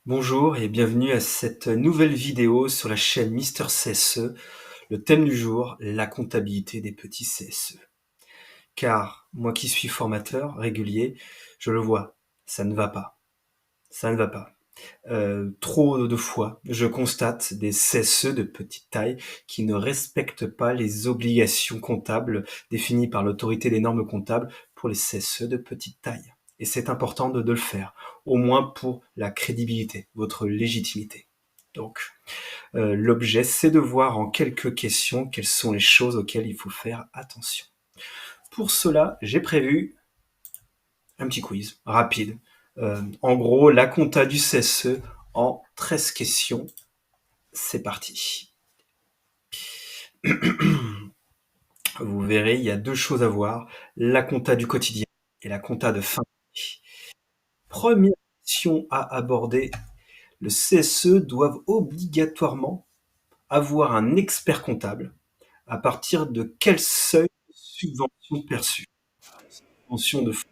Bonjour et bienvenue à cette nouvelle vidéo sur la chaîne Mister CSE. Le thème du jour, la comptabilité des petits CSE. Car moi qui suis formateur régulier, je le vois, ça ne va pas. Ça ne va pas. Trop de fois, je constate des CSE de petite taille qui ne respectent pas les obligations comptables définies par l'autorité des normes comptables pour les CSE de petite taille. Et c'est important de le faire, au moins pour la crédibilité, votre légitimité. Donc, l'objet, c'est de voir en quelques questions quelles sont les choses auxquelles il faut faire attention. Pour cela, j'ai prévu un petit quiz rapide. En gros, la compta du CSE en 13 questions. C'est parti. Vous verrez, il y a deux choses à voir, la compta du quotidien et la compta de fin d'année. Première question à aborder, le CSE doit obligatoirement avoir un expert comptable à partir de quel seuil de subvention perçue? Subvention de fonds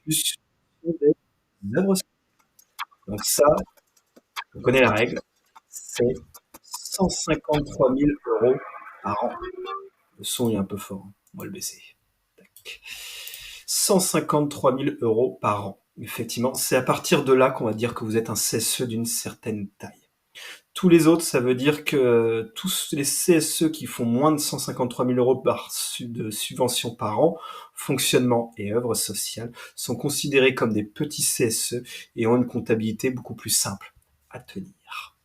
plus subvention des œuvres. Donc ça, on connaît la règle, c'est 153 000 euros par an. Le son est un peu fort, hein. On va le baisser. Tac. 153 000 euros par an. Effectivement, c'est à partir de là qu'on va dire que vous êtes un CSE d'une certaine taille. Tous les autres, ça veut dire que tous les CSE qui font moins de 153 000 euros de subvention par an, fonctionnement et œuvres sociales, sont considérés comme des petits CSE et ont une comptabilité beaucoup plus simple à tenir.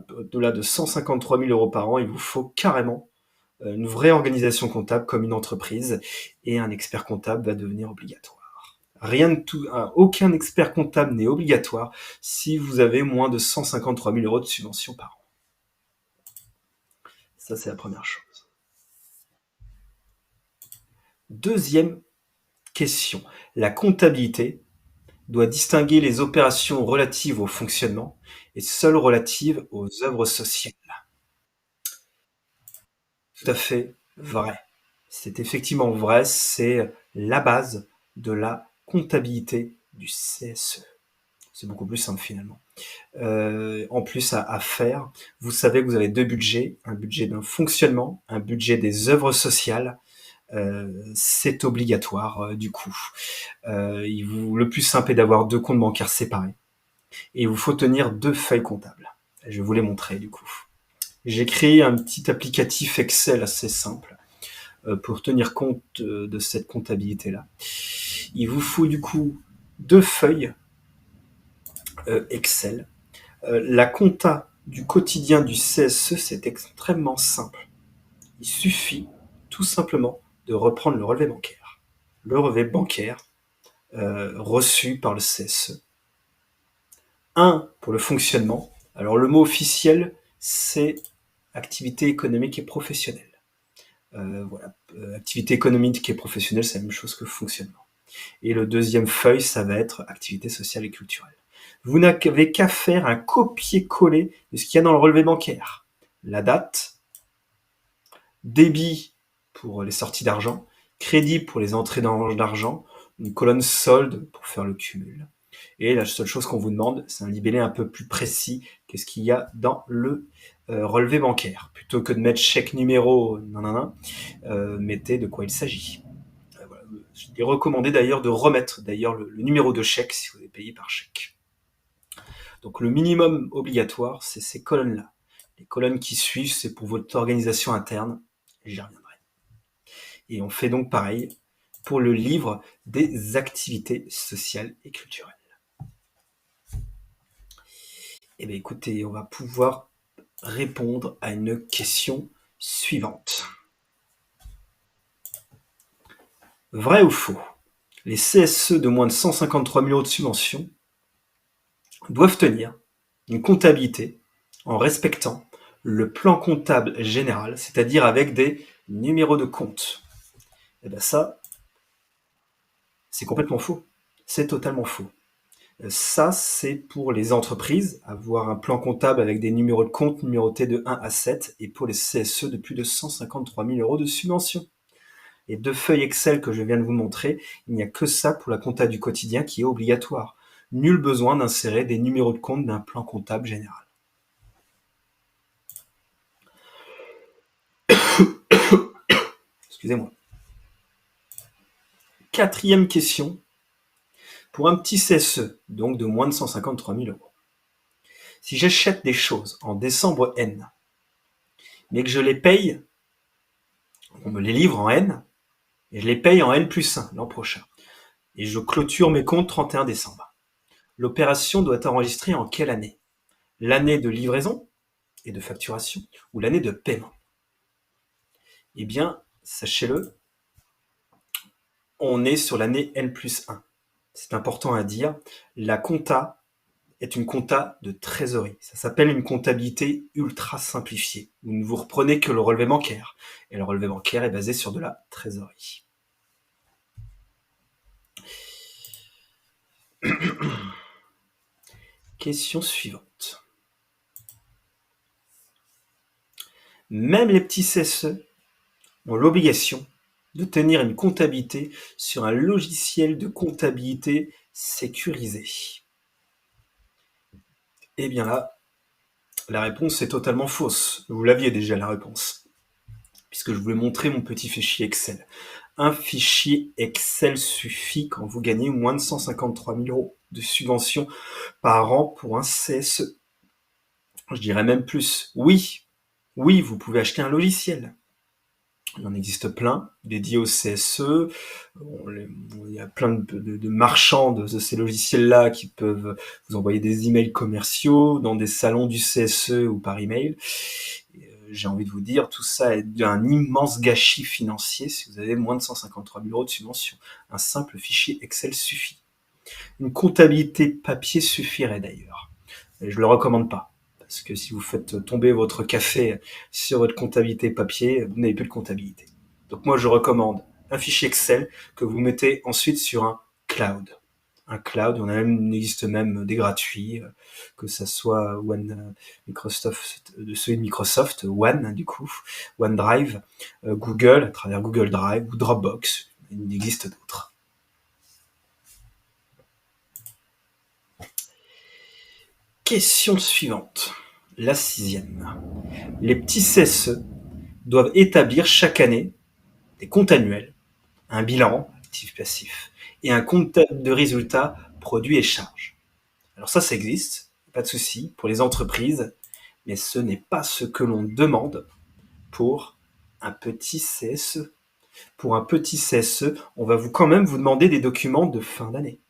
Au-delà de 153 000 euros par an, il vous faut carrément une vraie organisation comptable comme une entreprise et un expert comptable va devenir obligatoire. Rien de tout, aucun expert comptable n'est obligatoire si vous avez moins de 153 000 euros de subvention par an. Ça, c'est la première chose. Deuxième question. La comptabilité doit distinguer les opérations relatives au fonctionnement et seules relatives aux œuvres sociales. Tout à fait vrai. C'est effectivement vrai, c'est la base de la comptabilité du CSE. C'est beaucoup plus simple finalement. En plus à faire, vous savez que vous avez deux budgets, un budget d'un fonctionnement, un budget des œuvres sociales. C'est obligatoire du coup. Le plus simple est d'avoir deux comptes bancaires séparés. Et il vous faut tenir deux feuilles comptables. Je vais vous les montrer du coup. J'ai créé un petit applicatif Excel assez simple pour tenir compte de cette comptabilité-là. Il vous faut du coup deux feuilles Excel. La compta du quotidien du CSE, c'est extrêmement simple. Il suffit tout simplement de reprendre le relevé bancaire. Le relevé bancaire reçu par le CSE. Un pour le fonctionnement. Alors le mot officiel, c'est activité économique et professionnelle. Voilà, activité économique et professionnelle, c'est la même chose que fonctionnement. Et le deuxième feuille, ça va être activité sociale et culturelle. Vous n'avez qu'à faire un copier-coller de ce qu'il y a dans le relevé bancaire. La date, débit pour les sorties d'argent, crédit pour les entrées d'argent, une colonne solde pour faire le cumul. Et la seule chose qu'on vous demande, c'est un libellé un peu plus précis qu'est-ce qu'il y a dans le relevé bancaire. Plutôt que de mettre chèque numéro, mettez de quoi il s'agit. Voilà. Il est recommandé d'ailleurs de remettre d'ailleurs le numéro de chèque si vous avez payé par chèque. Donc le minimum obligatoire, c'est ces colonnes-là. Les colonnes qui suivent, c'est pour votre organisation interne. J'y reviendrai. Et on fait donc pareil pour le livre des activités sociales et culturelles. Eh bien écoutez, on va pouvoir répondre à une question suivante. Vrai ou faux? Les CSE de moins de 153 000 euros de subvention doivent tenir une comptabilité en respectant le plan comptable général, c'est-à-dire avec des numéros de compte. Et bien ça, c'est complètement faux. C'est totalement faux. Ça, c'est pour les entreprises, avoir un plan comptable avec des numéros de compte numérotés de 1 à 7, et pour les CSE de plus de 153 000 euros de subvention. Les deux feuilles Excel que je viens de vous montrer, il n'y a que ça pour la compta du quotidien qui est obligatoire. Nul besoin d'insérer des numéros de compte d'un plan comptable général. Excusez-moi. Quatrième question. Pour un petit CSE, donc de moins de 153 000 euros. Si j'achète des choses en décembre N, mais que je les paye, on me les livre en N, et je les paye en N+1 l'an prochain, et je clôture mes comptes 31 décembre. L'opération doit être enregistrée en quelle année? L'année de livraison et de facturation ou l'année de paiement? Eh bien, sachez-le, on est sur l'année N+1. C'est important à dire. La compta est une compta de trésorerie. Ça s'appelle une comptabilité ultra simplifiée. Vous ne vous reprenez que le relevé bancaire. Et le relevé bancaire est basé sur de la trésorerie. Question suivante. Même les petits CSE ont l'obligation de tenir une comptabilité sur un logiciel de comptabilité sécurisé. Eh bien là, la réponse est totalement fausse. Vous l'aviez déjà la réponse, puisque je vous ai montré mon petit fichier Excel. Un fichier Excel suffit quand vous gagnez moins de 153 000 euros de subvention par an pour un CSE. Je dirais même plus. Oui, vous pouvez acheter un logiciel. Il en existe plein, dédiés au CSE. Il y a plein de marchands de ces logiciels-là qui peuvent vous envoyer des emails commerciaux dans des salons du CSE ou par email. J'ai envie de vous dire, tout ça est d'un immense gâchis financier si vous avez moins de 153 000 euros de subvention. Un simple fichier Excel suffit. Une comptabilité papier suffirait d'ailleurs. Et je ne le recommande pas. Parce que si vous faites tomber votre café sur votre comptabilité papier, vous n'avez plus de comptabilité. Donc moi, je recommande un fichier Excel que vous mettez ensuite sur un cloud. Un cloud, il existe même des gratuits, que ça soit Microsoft, celui de Microsoft, One du coup, OneDrive, Google, à travers Google Drive ou Dropbox. Il existe d'autres. Question suivante, la 6e. Les petits CSE doivent établir chaque année des comptes annuels, un bilan actif-passif et un compte de résultats produits et charges. Alors ça existe, pas de souci, pour les entreprises, mais ce n'est pas ce que l'on demande pour un petit CSE. Pour un petit CSE, on va quand même vous demander des documents de fin d'année.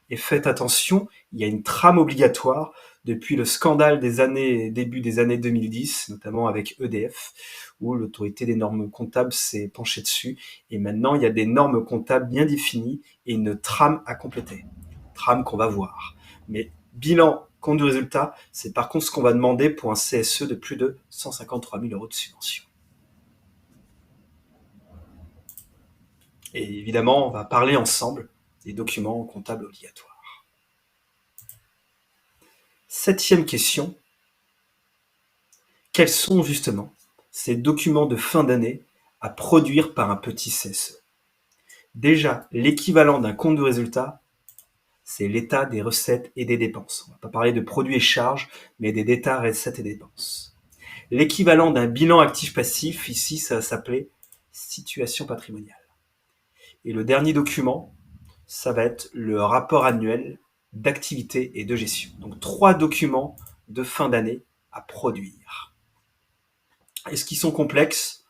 Et faites attention, il y a une trame obligatoire depuis le scandale début des années 2010, notamment avec EDF, où l'autorité des normes comptables s'est penchée dessus. Et maintenant, il y a des normes comptables bien définies et une trame à compléter. Trame qu'on va voir. Mais bilan, compte de résultat, c'est par contre ce qu'on va demander pour un CSE de plus de 153 000 euros de subvention. Et évidemment, on va parler ensemble des documents comptables obligatoires. 7e question. Quels sont justement ces documents de fin d'année à produire par un petit CSE? Déjà, l'équivalent d'un compte de résultat, c'est l'état des recettes et des dépenses. On ne va pas parler de produits et charges, mais des états recettes et dépenses. L'équivalent d'un bilan actif-passif, ici, ça va s'appeler situation patrimoniale. Et le dernier document, ça va être le rapport annuel d'activité et de gestion. Donc 3 documents de fin d'année à produire. Est-ce qu'ils sont complexes?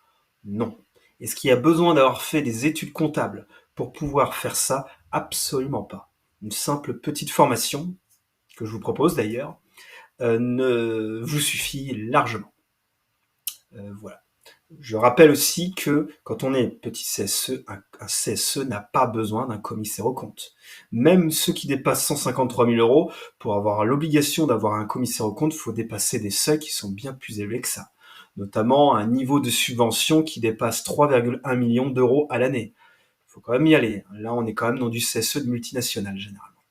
Non. Est-ce qu'il y a besoin d'avoir fait des études comptables pour pouvoir faire ça? Absolument pas. Une simple petite formation, que je vous propose d'ailleurs, ne vous suffit largement. Voilà. Je rappelle aussi que quand on est petit CSE, un CSE n'a pas besoin d'un commissaire aux comptes. Même ceux qui dépassent 153 000 euros, pour avoir l'obligation d'avoir un commissaire aux comptes, il faut dépasser des seuils qui sont bien plus élevés que ça. Notamment un niveau de subvention qui dépasse 3,1 millions d'euros à l'année. Il faut quand même y aller. Là, on est quand même dans du CSE de multinationale, généralement.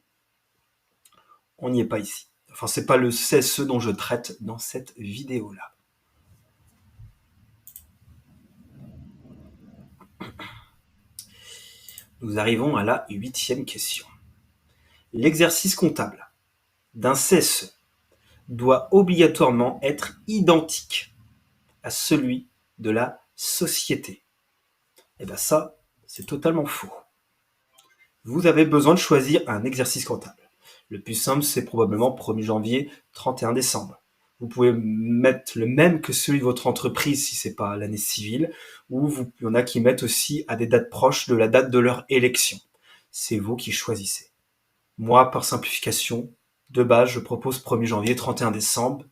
On n'y est pas ici. Enfin, c'est pas le CSE dont je traite dans cette vidéo-là. Nous arrivons à la 8e question. L'exercice comptable d'un CSE doit obligatoirement être identique à celui de la société. Et bien ça, c'est totalement faux. Vous avez besoin de choisir un exercice comptable. Le plus simple, c'est probablement 1er janvier, 31 décembre. Vous pouvez mettre le même que celui de votre entreprise si c'est pas l'année civile, ou il y en a qui mettent aussi à des dates proches de la date de leur élection. C'est vous qui choisissez. Moi, par simplification, de base, je propose 1er janvier, 31 décembre.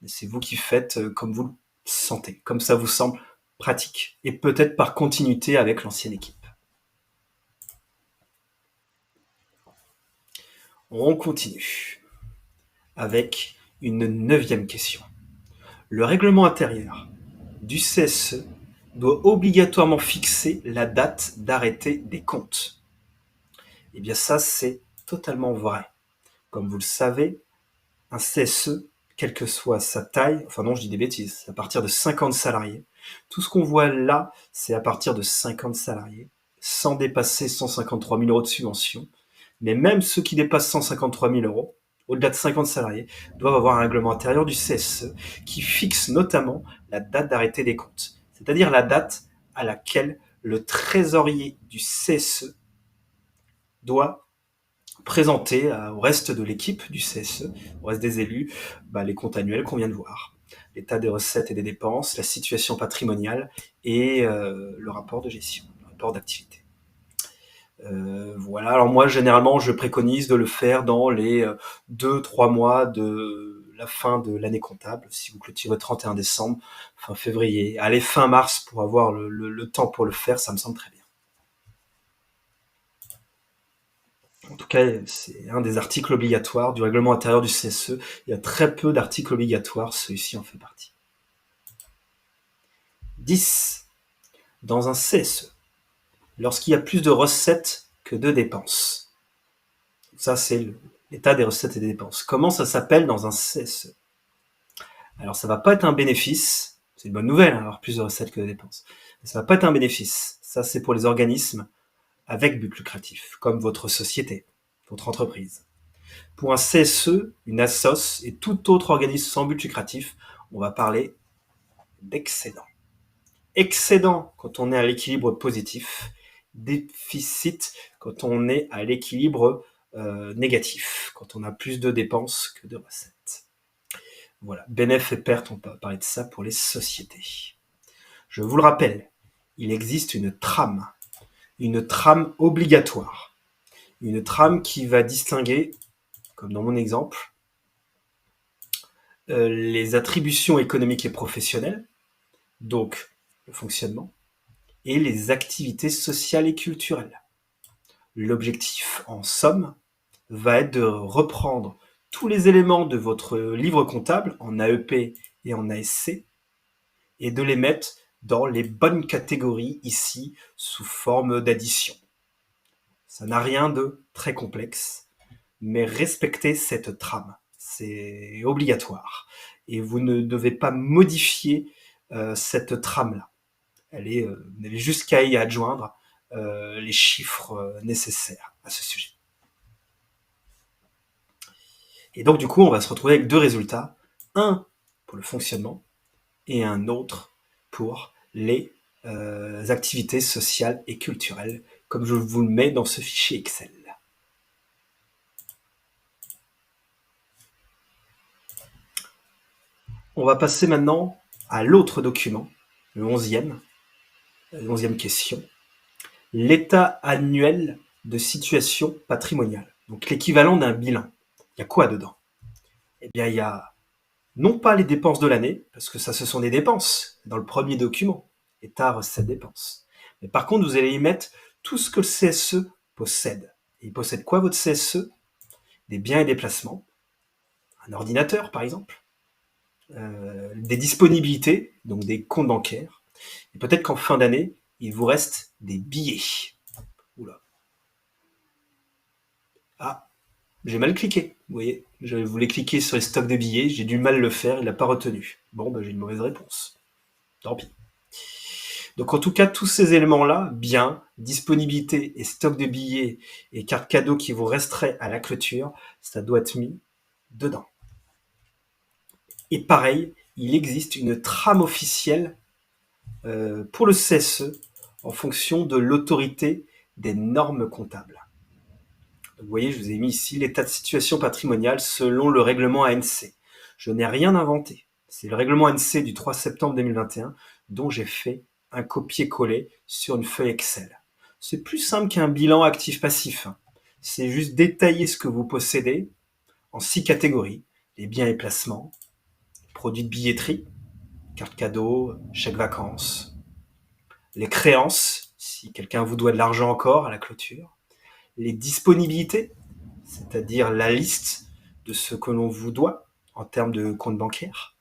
Mais c'est vous qui faites comme vous le sentez, comme ça vous semble pratique. Et peut-être par continuité avec l'ancienne équipe. On continue avec une 9e question. Le règlement intérieur du CSE doit obligatoirement fixer la date d'arrêté des comptes. Eh bien ça, c'est totalement vrai. Comme vous le savez, un CSE, quelle que soit sa taille, enfin non, je dis des bêtises, à partir de 50 salariés. Tout ce qu'on voit là, c'est à partir de 50 salariés, sans dépasser 153 000 euros de subvention. Mais même ceux qui dépassent 153 000 euros, au-delà de 50 salariés, doivent avoir un règlement intérieur du CSE qui fixe notamment la date d'arrêté des comptes, c'est-à-dire la date à laquelle le trésorier du CSE doit présenter au reste de l'équipe du CSE, au reste des élus, les comptes annuels qu'on vient de voir, l'état des recettes et des dépenses, la situation patrimoniale et le rapport de gestion, le rapport d'activité. Voilà, alors moi généralement je préconise de le faire dans les 2-3 mois de la fin de l'année comptable, si vous clôturez 31 décembre, fin février, allez fin mars pour avoir le temps pour le faire, ça me semble très bien. En tout cas, c'est un des articles obligatoires du règlement intérieur du CSE. Il y a très peu d'articles obligatoires, celui-ci en fait partie. 10. Dans un CSE, lorsqu'il y a plus de recettes que de dépenses. Ça, c'est l'état des recettes et des dépenses. Comment ça s'appelle dans un CSE? Alors, ça va pas être un bénéfice. C'est une bonne nouvelle, avoir plus de recettes que de dépenses. Mais ça va pas être un bénéfice. Ça, c'est pour les organismes avec but lucratif, comme votre société, votre entreprise. Pour un CSE, une assoce et tout autre organisme sans but lucratif, on va parler d'excédent. Excédent quand on est à l'équilibre positif, déficit quand on est à l'équilibre négatif, quand on a plus de dépenses que de recettes. Voilà, bénéfice et perte, on peut parler de ça pour les sociétés. Je vous le rappelle, il existe une trame obligatoire, une trame qui va distinguer, comme dans mon exemple, les attributions économiques et professionnelles, donc le fonctionnement, et les activités sociales et culturelles. L'objectif, en somme, va être de reprendre tous les éléments de votre livre comptable en AEP et en ASC et de les mettre dans les bonnes catégories ici sous forme d'addition. Ça n'a rien de très complexe, mais respectez cette trame. C'est obligatoire. Et vous ne devez pas modifier cette trame-là. Vous n'avez juste qu'à y adjoindre les chiffres nécessaires à ce sujet. Et donc, du coup, on va se retrouver avec deux résultats. Un pour le fonctionnement et un autre pour les activités sociales et culturelles, comme je vous le mets dans ce fichier Excel. On va passer maintenant à l'autre document, le 11e question. L'état annuel de situation patrimoniale, donc l'équivalent d'un bilan. Il y a quoi dedans? Eh bien, il y a non pas les dépenses de l'année, parce que ça, ce sont des dépenses dans le premier document, état, recettes, dépenses. Mais par contre, vous allez y mettre tout ce que le CSE possède. Et il possède quoi, votre CSE? Des biens et des placements, un ordinateur, par exemple, des disponibilités, donc des comptes bancaires, et peut-être qu'en fin d'année, il vous reste des billets. Oula. Ah, j'ai mal cliqué, vous voyez. Je voulais cliquer sur les stocks de billets, j'ai du mal à le faire, il n'a pas retenu. Bon, j'ai une mauvaise réponse. Tant pis. Donc en tout cas, tous ces éléments-là, biens, disponibilité et stock de billets et cartes cadeaux qui vous resteraient à la clôture, ça doit être mis dedans. Et pareil, il existe une trame officielle pour le CSE en fonction de l'autorité des normes comptables. Donc, vous voyez, je vous ai mis ici l'état de situation patrimoniale selon le règlement ANC. Je n'ai rien inventé. C'est le règlement ANC du 3 septembre 2021 dont j'ai fait un copier-coller sur une feuille Excel. C'est plus simple qu'un bilan actif-passif. C'est juste détailler ce que vous possédez en 6 catégories. Les biens et placements, produits de billetterie, cartes cadeaux, chèques vacances, les créances, si quelqu'un vous doit de l'argent encore à la clôture, les disponibilités, c'est-à-dire la liste de ce que l'on vous doit en termes de compte bancaire,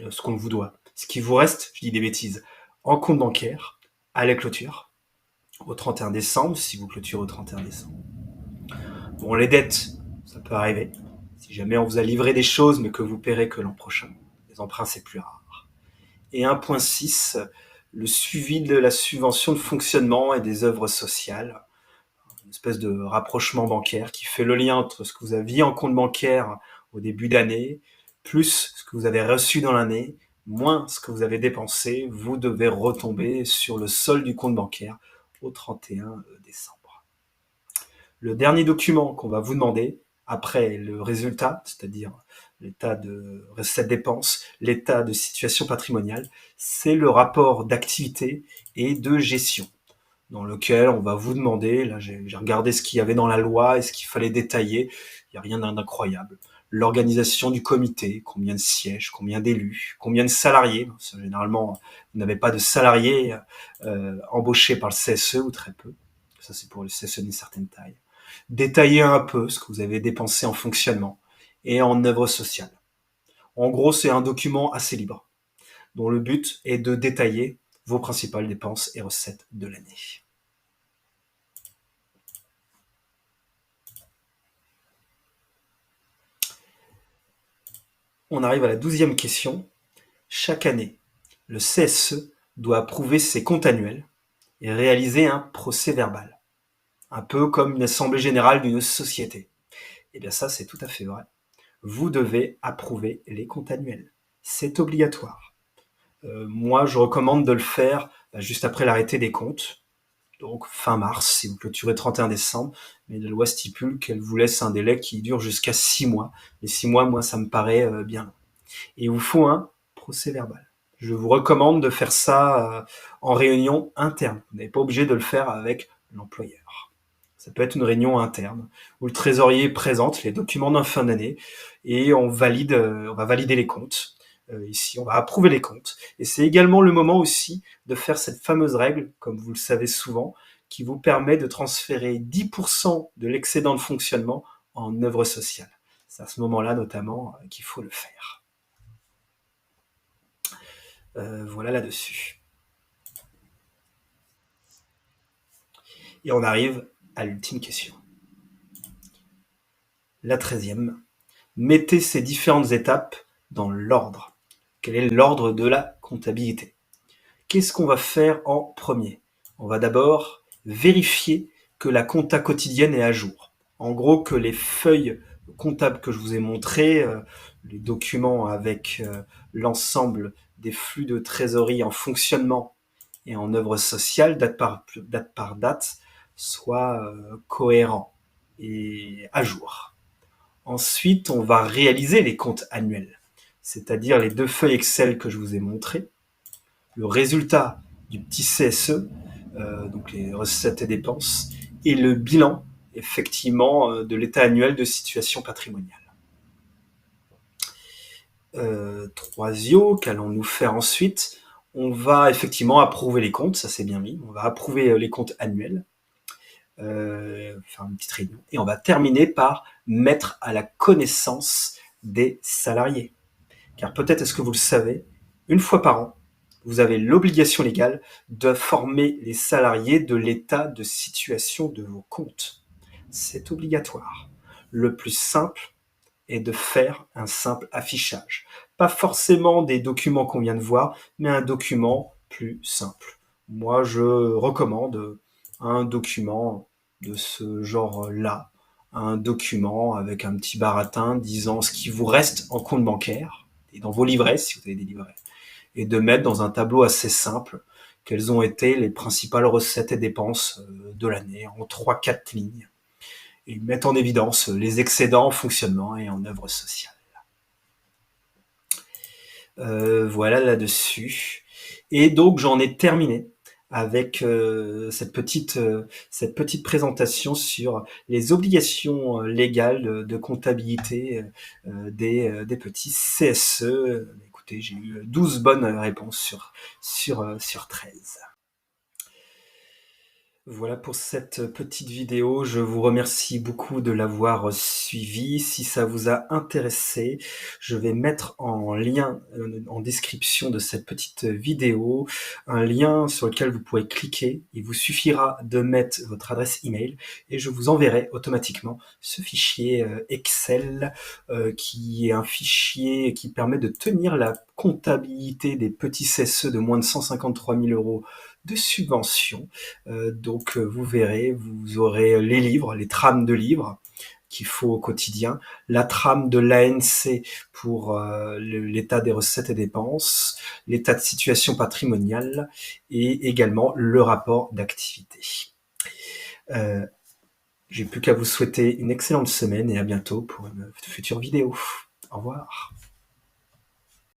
ce qu'on vous doit, ce qui vous reste, je dis des bêtises, en compte bancaire à la clôture, au 31 décembre, si vous clôturez au 31 décembre. Bon, les dettes, ça peut arriver. Si jamais on vous a livré des choses, mais que vous paierez que l'an prochain, les emprunts, c'est plus rare. Et 1.6, le suivi de la subvention de fonctionnement et des œuvres sociales, une espèce de rapprochement bancaire qui fait le lien entre ce que vous aviez en compte bancaire au début d'année, plus ce que vous avez reçu dans l'année, moins ce que vous avez dépensé, vous devez retomber sur le solde du compte bancaire au 31 décembre. Le dernier document qu'on va vous demander, après le résultat, c'est-à-dire l'état de recettes-dépenses, l'état de situation patrimoniale, c'est le rapport d'activité et de gestion, dans lequel on va vous demander, là j'ai regardé ce qu'il y avait dans la loi et ce qu'il fallait détailler, il n'y a rien d'incroyable. L'organisation du comité, combien de sièges, combien d'élus, combien de salariés, parce que généralement vous n'avez pas de salariés embauchés par le CSE ou très peu, ça c'est pour le CSE d'une certaine taille. Détailler un peu ce que vous avez dépensé en fonctionnement et en œuvre sociale. En gros, c'est un document assez libre, dont le but est de détailler vos principales dépenses et recettes de l'année. On arrive à la 12e question. Chaque année, le CSE doit approuver ses comptes annuels et réaliser un procès-verbal, un peu comme une assemblée générale d'une société. Eh bien ça, c'est tout à fait vrai. Vous devez approuver les comptes annuels. C'est obligatoire. Moi, je recommande de le faire juste après l'arrêté des comptes, donc fin mars, si vous clôturez 31 décembre, mais la loi stipule qu'elle vous laisse un délai qui dure jusqu'à 6 mois. Et 6 mois, moi, ça me paraît bien long. Et il vous faut un procès-verbal. Je vous recommande de faire ça en réunion interne. Vous n'êtes pas obligé de le faire avec l'employeur. Ça peut être une réunion interne où le trésorier présente les documents d'un fin d'année et on va valider les comptes. Ici, on va approuver les comptes. Et c'est également le moment aussi de faire cette fameuse règle, comme vous le savez souvent, qui vous permet de transférer 10% de l'excédent de fonctionnement en œuvre sociale. C'est à ce moment-là notamment qu'il faut le faire. Voilà là-dessus. Et on arrive à l'ultime question. La 13e. Mettez ces différentes étapes dans l'ordre. Quel est l'ordre de la comptabilité? Qu'est-ce qu'on va faire en premier? On va d'abord vérifier que la compta quotidienne est à jour. En gros, que les feuilles comptables que je vous ai montrées, les documents avec l'ensemble des flux de trésorerie en fonctionnement et en œuvre sociale, date par date, soient cohérents et à jour. Ensuite, on va réaliser les comptes annuels, c'est-à-dire les 2 feuilles Excel que je vous ai montrées, le résultat du petit CSE, donc les recettes et dépenses, et le bilan, effectivement, de l'état annuel de situation patrimoniale. Troisio, qu'allons-nous faire ensuite? On va effectivement approuver les comptes, ça c'est bien mis, on va approuver les comptes annuels, faire une petite réunion, et on va terminer par mettre à la connaissance des salariés. Car peut-être est-ce que vous le savez, une fois par an, vous avez l'obligation légale d'informer les salariés de l'état de situation de vos comptes. C'est obligatoire. Le plus simple est de faire un simple affichage. Pas forcément des documents qu'on vient de voir, mais un document plus simple. moi je recommande un document de ce genre-là, un document avec un petit baratin disant ce qui vous reste en compte bancaire et dans vos livrets, si vous avez des livrets, et de mettre dans un tableau assez simple quelles ont été les principales recettes et dépenses de l'année en trois quatre lignes, et mettre en évidence les excédents en fonctionnement et en œuvre sociale. Voilà là-dessus. Et donc j'en ai terminé avec cette petite présentation sur les obligations légales de comptabilité des petits CSE. Écoutez, j'ai eu 12 bonnes réponses sur 13. Voilà pour cette petite vidéo. Je vous remercie beaucoup de l'avoir suivi. Si ça vous a intéressé, je vais mettre en lien, en description de cette petite vidéo, un lien sur lequel vous pourrez cliquer. Il vous suffira de mettre votre adresse email et je vous enverrai automatiquement ce fichier Excel qui est un fichier qui permet de tenir la comptabilité des petits CSE de moins de 153 000 euros de subvention. Donc vous verrez, vous aurez les livres, les trames de livres qu'il faut au quotidien, la trame de l'ANC pour l'état des recettes et dépenses, l'état de situation patrimoniale et également le rapport d'activité. Euh, j'ai plus qu'à vous souhaiter une excellente semaine et à bientôt pour une future vidéo. Au revoir.